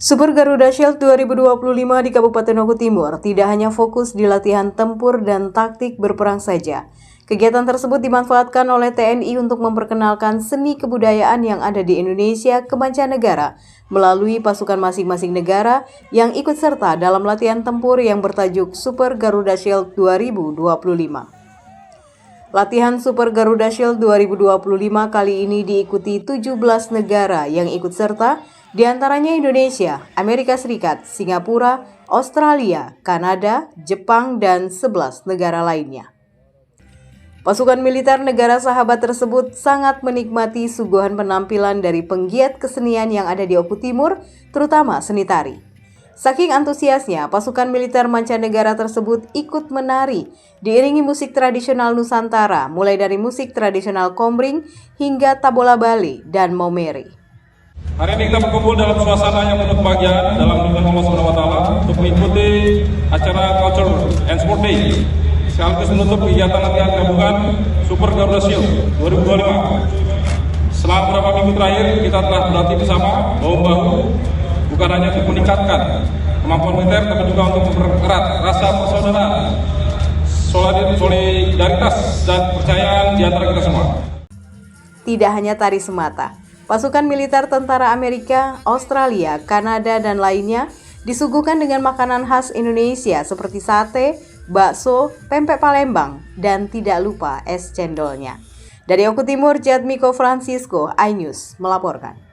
Super Garuda Shield 2025 di Kabupaten Oku Timur tidak hanya fokus di latihan tempur dan taktik berperang saja. Kegiatan tersebut dimanfaatkan oleh TNI untuk memperkenalkan seni kebudayaan yang ada di Indonesia ke mancanegara melalui pasukan masing-masing negara yang ikut serta dalam latihan tempur yang bertajuk Super Garuda Shield 2025. Latihan Super Garuda Shield 2025 kali ini diikuti 17 negara yang ikut serta, diantaranya Indonesia, Amerika Serikat, Singapura, Australia, Kanada, Jepang, dan 11 negara lainnya. Pasukan militer negara sahabat tersebut sangat menikmati suguhan penampilan dari penggiat kesenian yang ada di Oku Timur, terutama seni tari. Saking antusiasnya, pasukan militer mancanegara tersebut ikut menari, diiringi musik tradisional Nusantara, mulai dari musik tradisional Komering hingga Tabola Bali dan Momeri. Hari ini kita berkumpul dalam suasana yang penuh kebahagiaan dalam lindungan Allah SWT untuk mengikuti acara Culture and Sport Day, sekaligus menutup kegiatan latihan gabungan Super Garuda Shield 2025. Selama beberapa minggu terakhir, kita telah berlatih bersama, bahu-bahu, bukan hanya untuk meningkatkan kemampuan militer, tapi juga untuk mempererat rasa persaudaraan, solidaritas, dan kepercayaan di antara kita semua. Tidak hanya tari semata, pasukan militer tentara Amerika, Australia, Kanada, dan lainnya disuguhkan dengan makanan khas Indonesia seperti sate, bakso, pempek Palembang, dan tidak lupa es cendolnya. Dari Oku Timur, Jadmiko Francisco, iNews melaporkan.